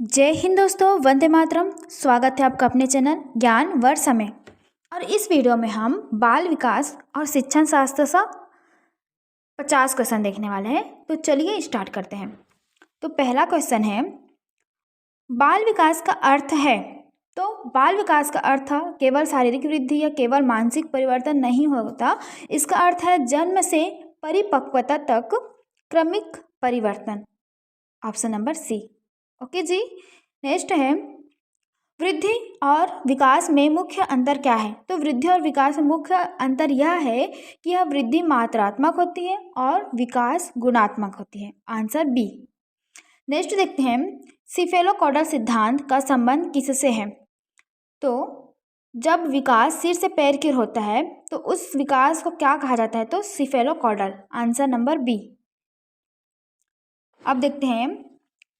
जय हिंद दोस्तों, वंदे मातरम। स्वागत है आपका अपने चैनल ज्ञान वर्षा में। और इस वीडियो में हम बाल विकास और शिक्षण शास्त्र सा 50 क्वेश्चन देखने वाले हैं। तो चलिए स्टार्ट करते हैं। तो पहला क्वेश्चन है, बाल विकास का अर्थ है। तो बाल विकास का अर्थ केवल शारीरिक वृद्धि या केवल मानसिक परिवर्तन नहीं होता। इसका अर्थ है जन्म से परिपक्वता तक क्रमिक परिवर्तन। Option number C. ओके जी। नेक्स्ट है, वृद्धि और विकास में मुख्य अंतर क्या है। तो वृद्धि और विकास में मुख्य अंतर यह है कि यह वृद्धि मात्रात्मक होती है और विकास गुणात्मक होती है। Answer B. नेक्स्ट देखते हैं, सिफेलोकॉडल सिद्धांत का संबंध किससे है। तो जब विकास सिर से पैर की ओर होता है तो उस विकास को क्या कहा जाता है। तो सिफेलोकॉडल। Answer number B. अब देखते हैं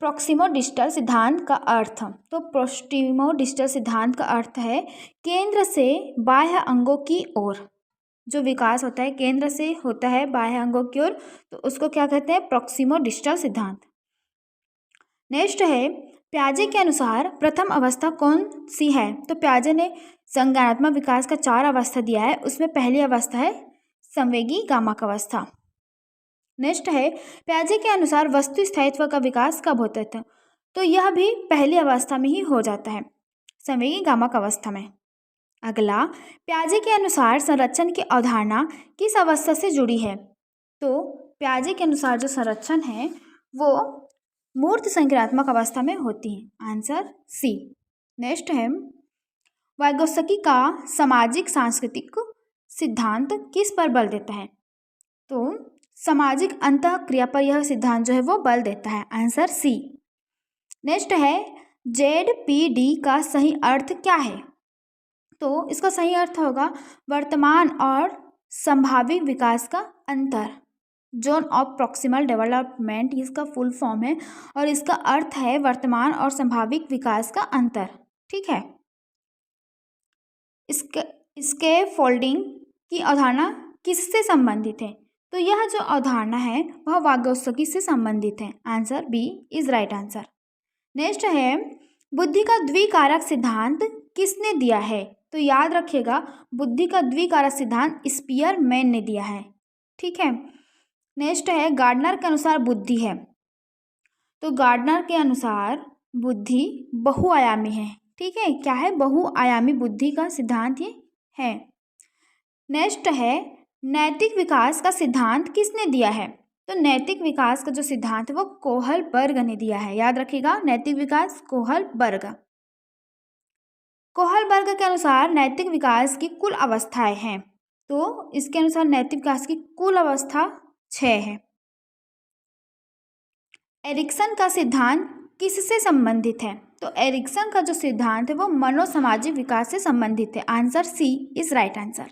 प्रोक्सिमोडिस्टल सिद्धांत का अर्थ। तो प्रोक्सिमोडिस्टल सिद्धांत का अर्थ है केंद्र से बाह्य अंगों की ओर जो विकास होता है, केंद्र से होता है बाह्य अंगों की ओर, तो उसको क्या कहते हैं, प्रोक्सिमोडिस्टल सिद्धांत। नेक्स्ट है, प्याजे के अनुसार प्रथम अवस्था कौन सी है। तो प्याजे ने संज्ञानात्मक विकास का 4 अवस्था दिया है, उसमें पहली अवस्था है संवेगी गामक अवस्था। नेक्स्ट है, प्याजे के अनुसार वस्तु स्थायित्व का विकास कब होता है। तो यह भी पहली अवस्था में ही हो जाता है, संवेगी गामक अवस्था में। अगला, प्याजे के अनुसार संरक्षण की अवधारणा किस अवस्था से जुड़ी है। तो प्याजे के अनुसार जो संरक्षण है वो मूर्त संक्रियात्मक अवस्था में होती है। Answer C. नेक्स्ट है, वाइगोत्स्की का सामाजिक सांस्कृतिक सिद्धांत किस पर बल देता है। तो सामाजिक अंतः क्रिया पर यह सिद्धांत जो है वो बल देता है। Answer C. नेक्स्ट है, ZPD का सही अर्थ क्या है। तो इसका सही अर्थ होगा वर्तमान और संभावित विकास का अंतर। जोन ऑफ प्रॉक्सिमल डेवलपमेंट इसका फुल फॉर्म है और इसका अर्थ है वर्तमान और संभावित विकास का अंतर। ठीक है। इसके फोल्डिंग की अवधारणा किससे संबंधित है। तो यह जो अवधारणा है वह वाइगोत्स्की से संबंधित है। Answer B is right answer. Next है, बुद्धि का द्विकारक सिद्धांत किसने दिया है। तो याद रखिएगा, बुद्धि का द्विकारक सिद्धांत स्पीयरमैन ने दिया है। ठीक है। नेक्स्ट है, गार्डनर के अनुसार बुद्धि है। तो गार्डनर के अनुसार बुद्धि बहुआयामी है। ठीक है, क्या है, बहुआयामी बुद्धि का सिद्धांत ये है। नेक्स्ट है, नैतिक विकास का सिद्धांत किसने दिया है। तो नैतिक विकास का जो सिद्धांत है वो कोहलबर्ग ने दिया है। याद रखिएगा, नैतिक विकास कोहलबर्ग। कोहलबर्ग के अनुसार नैतिक विकास की कुल अवस्थाएं हैं। तो इसके अनुसार नैतिक विकास की कुल अवस्था 6 है। एरिक्सन का सिद्धांत किससे संबंधित है। तो एरिक्सन का जो सिद्धांत है वो मनोसामाजिक विकास से संबंधित है। Answer C is right answer.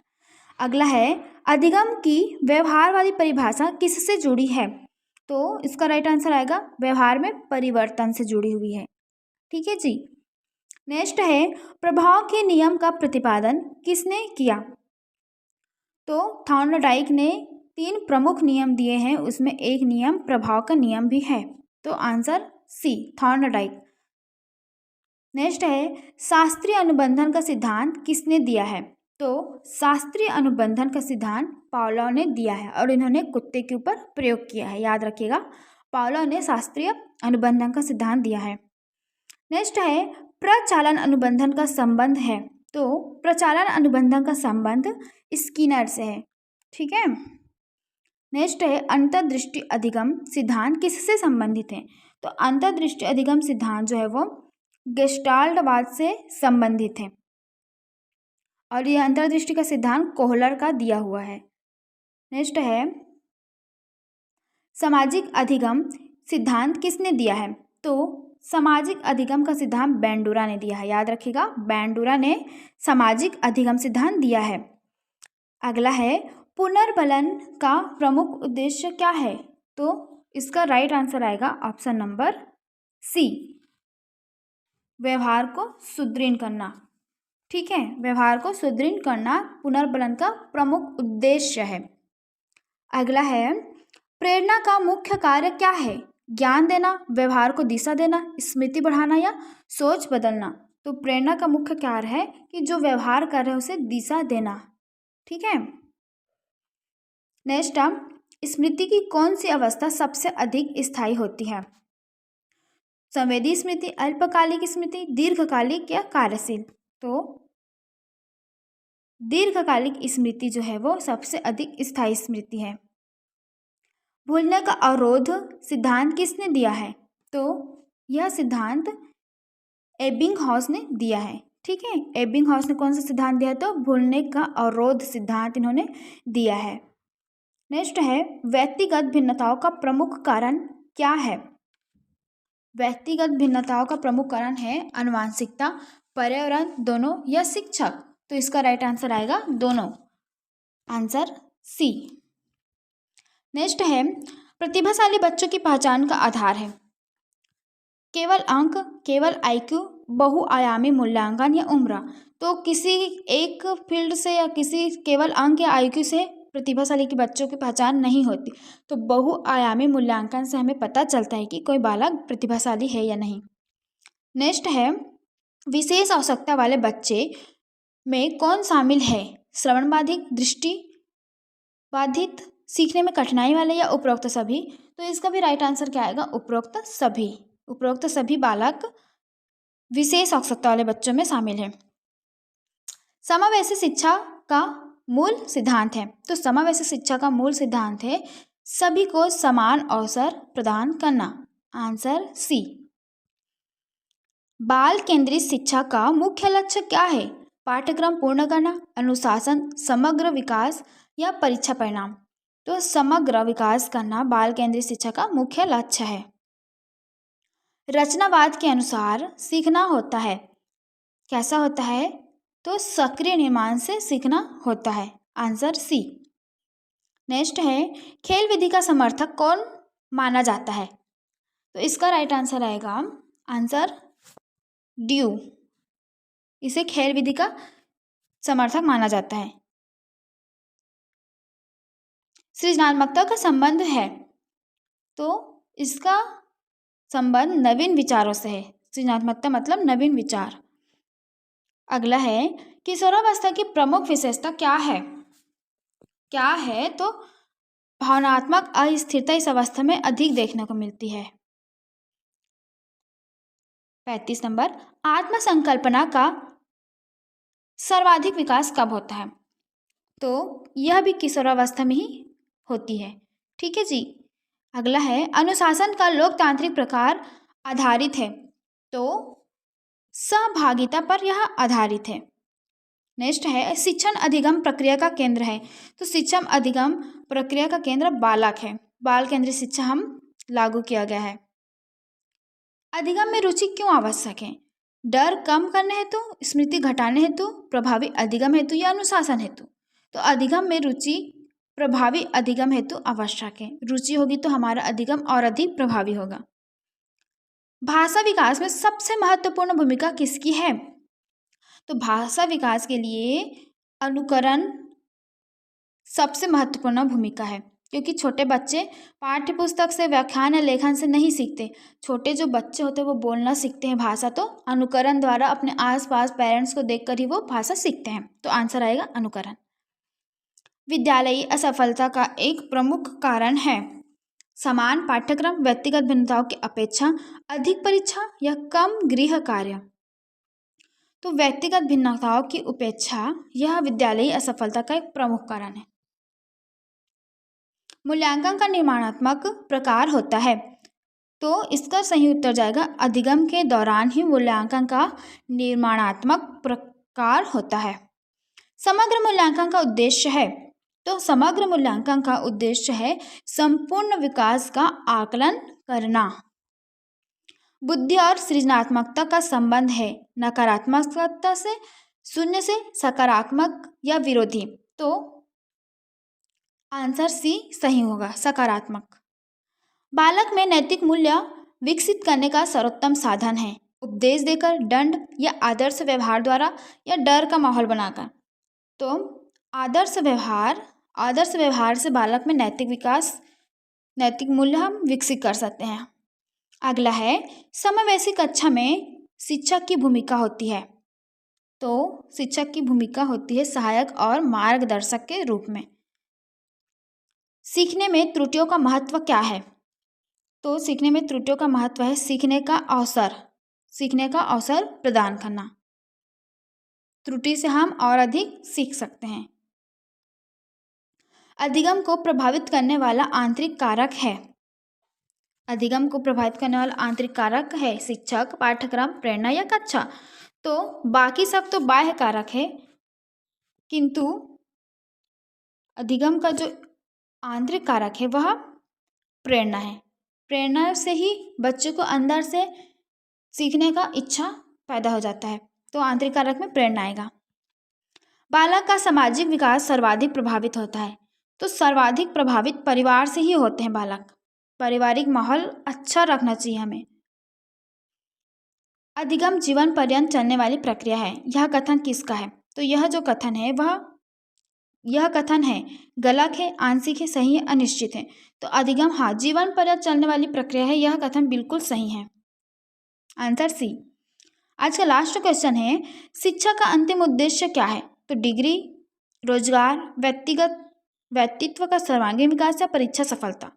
अगला है, अधिगम की व्यवहारवादी परिभाषा किससे जुड़ी है। तो इसका राइट आंसर आएगा व्यवहार में परिवर्तन से जुड़ी हुई है। ठीक है जी। नेक्स्ट है, प्रभाव के नियम का प्रतिपादन किसने किया। तो थॉर्नडाइक ने 3 प्रमुख नियम दिए हैं, उसमें एक नियम प्रभाव का नियम भी है। तो आंसर सी थॉर्नडाइक। नेक्स्ट है, शास्त्रीय अनुबंधन का सिद्धांत किसने दिया है। तो शास्त्रीय अनुबंधन का सिद्धांत पावलोव ने दिया है और इन्होंने कुत्ते के ऊपर प्रयोग किया है। याद रखिएगा, पावलोव ने शास्त्रीय अनुबंधन का सिद्धांत दिया है। नेक्स्ट है, प्रचालन अनुबंधन का संबंध है। तो प्रचालन अनुबंधन का संबंध स्किनर से है। ठीक है। नेक्स्ट है, अंतर्दृष्टि अधिगम सिद्धांत किससे संबंधित है। तो अंतर्दृष्टि अधिगम सिद्धांत जो है वो गेस्टाल्टवाद से संबंधित है और यह अंतर्दृष्टि का सिद्धांत कोहलर का दिया हुआ है। नेक्स्ट है, सामाजिक अधिगम सिद्धांत किसने दिया है। तो सामाजिक अधिगम का सिद्धांत बैंडुरा ने दिया है। याद रखिएगा, बैंडुरा ने सामाजिक अधिगम सिद्धांत दिया है। अगला है, पुनर्बलन का प्रमुख उद्देश्य क्या है। तो इसका राइट आंसर आएगा ऑप्शन नंबर सी, व्यवहार को सुदृढ़ करना। ठीक है, व्यवहार को सुदृढ़ करना पुनर्बलन का प्रमुख उद्देश्य है। अगला है, प्रेरणा का मुख्य कार्य क्या है। ज्ञान देना, व्यवहार को दिशा देना, स्मृति बढ़ाना या सोच बदलना। तो प्रेरणा का मुख्य कार्य है कि जो व्यवहार कर रहे हैं उसे दिशा देना। ठीक है। नेक्स्ट, स्मृति की कौन सी अवस्था सबसे अधिक स्थायी होती है? संवेदी स्मृति, अल्पकालिक स्मृति, दीर्घकालिक या कार्यशील? तो दीर्घकालिक स्मृति जो है वो सबसे अधिक स्थायी स्मृति है। भूलने का अवरोध सिद्धांत किसने दिया है? तो यह सिद्धांत एबिंगहॉस ने दिया है। ठीक है, एबिंगहॉस ने कौन सा सिद्धांत दिया? तो भूलने का अवरोध सिद्धांत इन्होंने दिया है। नेक्स्ट है, व्यक्तिगत भिन्नताओं का प्रमुख कारण क्या है? व्यक्तिगत भिन्नताओं का प्रमुख कारण है आनुवंशिकता, पर्यावरण, दोनों या शिक्षक? तो इसका राइट आंसर आएगा दोनों, आंसर सी। नेक्स्ट है, प्रतिभाशाली बच्चों की पहचान का आधार है केवल अंक, केवल आईक्यू, बहुआयामी मूल्यांकन या उम्र? तो किसी एक फील्ड से या किसी केवल अंक या आईक्यू से प्रतिभाशाली के बच्चों की पहचान नहीं होती। तो बहुआयामी मूल्यांकन से हमें पता चलता है कि कोई बालक प्रतिभाशाली है या नहीं। नेक्स्ट है, विशेष आवश्यकता वाले बच्चे में कौन शामिल है? श्रवण बाधित, दृष्टि बाधित, सीखने में कठिनाई वाले या उपरोक्त सभी? तो इसका भी राइट आंसर क्या आएगा? उपरोक्त सभी। उपरोक्त सभी बालक विशेष आवश्यकता वाले बच्चों में शामिल है। समावेशी शिक्षा का मूल सिद्धांत है। तो समावेशी शिक्षा का मूल सिद्धांत है सभी को समान अवसर प्रदान करना, आंसर सी। बाल केंद्रित शिक्षा का मुख्य लक्ष्य क्या है? पाठ्यक्रम पूर्ण करना, अनुशासन, समग्र विकास या परीक्षा परिणाम? तो समग्र विकास करना बाल केंद्रित शिक्षा का मुख्य लक्ष्य है। रचनावाद के अनुसार सीखना होता है, कैसा होता है? तो सक्रिय निर्माण से सीखना होता है, आंसर सी। नेक्स्ट है, खेल विधि का समर्थक कौन माना जाता है? तो इसका राइट आंसर आएगा आंसर ड्यू। इसे खेल विधि का समर्थक माना जाता है। सृजनात्मकता का संबंध है, तो इसका संबंध नवीन विचारों से है। सृजनात्मकता मतलब नवीन विचार। अगला है, किशोरावस्था की प्रमुख विशेषता क्या है? क्या है? तो भावनात्मक अस्थिरता इस अवस्था में अधिक देखने को मिलती है। 35 नंबर, आत्मसंकल्पना का सर्वाधिक विकास कब होता है? तो यह भी किशोरावस्था में ही होती है। ठीक है जी। अगला है, अनुशासन का लोकतांत्रिक प्रकार आधारित है, तो सहभागिता पर यह आधारित है। नेक्स्ट है, शिक्षण अधिगम प्रक्रिया का केंद्र है, तो शिक्षण अधिगम प्रक्रिया का केंद्र बालक है। बाल केंद्रित शिक्षा हम लागू किया गया है। अधिगम में रुचि क्यों आवश्यक है? डर कम करने हेतु, स्मृति घटाने हेतु, प्रभावी अधिगम हेतु या अनुशासन हेतु? तो अधिगम में रुचि प्रभावी अधिगम हेतु आवश्यक है। रुचि होगी तो हमारा अधिगम और अधिक प्रभावी होगा। भाषा विकास में सबसे महत्वपूर्ण भूमिका किसकी है? तो भाषा विकास के लिए अनुकरण सबसे महत्वपूर्ण भूमिका है, क्योंकि छोटे बच्चे पाठ्य पुस्तक से, व्याख्यान या लेखन से नहीं सीखते। छोटे जो बच्चे होते हैं वो बोलना सीखते हैं भाषा, तो अनुकरण द्वारा अपने आसपास पेरेंट्स को देखकर ही वो भाषा सीखते हैं। तो आंसर आएगा अनुकरण। विद्यालयी असफलता का एक प्रमुख कारण है समान पाठ्यक्रम, व्यक्तिगत भिन्नताओं की अपेक्षा, अधिक परीक्षा या कम गृह कार्य? तो व्यक्तिगत भिन्नताओं की उपेक्षा यह विद्यालयी असफलता का एक प्रमुख कारण है। मूल्यांकन का निर्माणात्मक प्रकार होता है, तो इसका सही उत्तर जाएगा अधिगम के दौरान ही मूल्यांकन का निर्माणात्मक प्रकार होता है। समग्र मूल्यांकन का उद्देश्य है, तो समग्र मूल्यांकन का उद्देश्य है संपूर्ण विकास का आकलन करना। बुद्धि और सृजनात्मकता का संबंध है नकारात्मकता से, शून्य से, सकारात्मक या विरोधी? तो आंसर सी सही होगा, सकारात्मक। बालक में नैतिक मूल्य विकसित करने का सर्वोत्तम साधन है उपदेश देकर, दंड या आदर्श व्यवहार द्वारा या डर का माहौल बनाकर? तो आदर्श व्यवहार से बालक में नैतिक विकास, नैतिक मूल्य हम विकसित कर सकते हैं। अगला है समवयसी कक्षा में शिक्षक की भूमिका होती है। तो शिक्षक की भूमिका होती है सहायक और मार्गदर्शक के रूप में। सीखने में त्रुटियों का महत्व क्या है? तो सीखने में त्रुटियों का महत्व है सीखने का अवसर प्रदान करना। त्रुटि से हम और अधिक सीख सकते हैं। अधिगम को प्रभावित करने वाला आंतरिक कारक है। अधिगम को प्रभावित करने वाला आंतरिक कारक है शिक्षक, पाठ्यक्रम, प्रेरणा या कक्षा। तो बाकी सब तो बाह्य कारक है, किंतु अधिगम का जो आंतरिक कारक है वह प्रेरणा है। प्रेरणा से ही बच्चे को अंदर से सीखने का इच्छा पैदा हो जाता है। तो आंतरिक कारक में प्रेरणा आएगा। बालक का सामाजिक विकास सर्वाधिक प्रभावित होता है। तो सर्वाधिक प्रभावित परिवार से ही होते हैं बालक। पारिवारिक माहौल अच्छा रखना चाहिए हमें। अधिगम जीवन पर्यंत चलने वाली प्रक्रिया है। यह कथन किसका है? तो यह जो कथन है यह कथन है गलत है, आंशिक है, सही है, अनिश्चित है। तो अधिगम हाँ जीवन पर्यंत चलने वाली प्रक्रिया है, यह कथन बिल्कुल सही है। Answer C. आज का लास्ट क्वेश्चन है शिक्षा का अंतिम उद्देश्य क्या है? तो डिग्री, रोजगार, व्यक्तित्व का सर्वांगीण विकास या परीक्षा सफलता।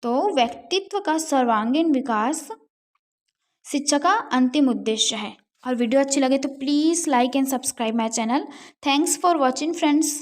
तो व्यक्तित्व का सर्वांगीण विकास शिक्षा का अंतिम उद्देश्य है। और वीडियो अच्छी लगे तो please like and subscribe my channel. Thanks for watching friends.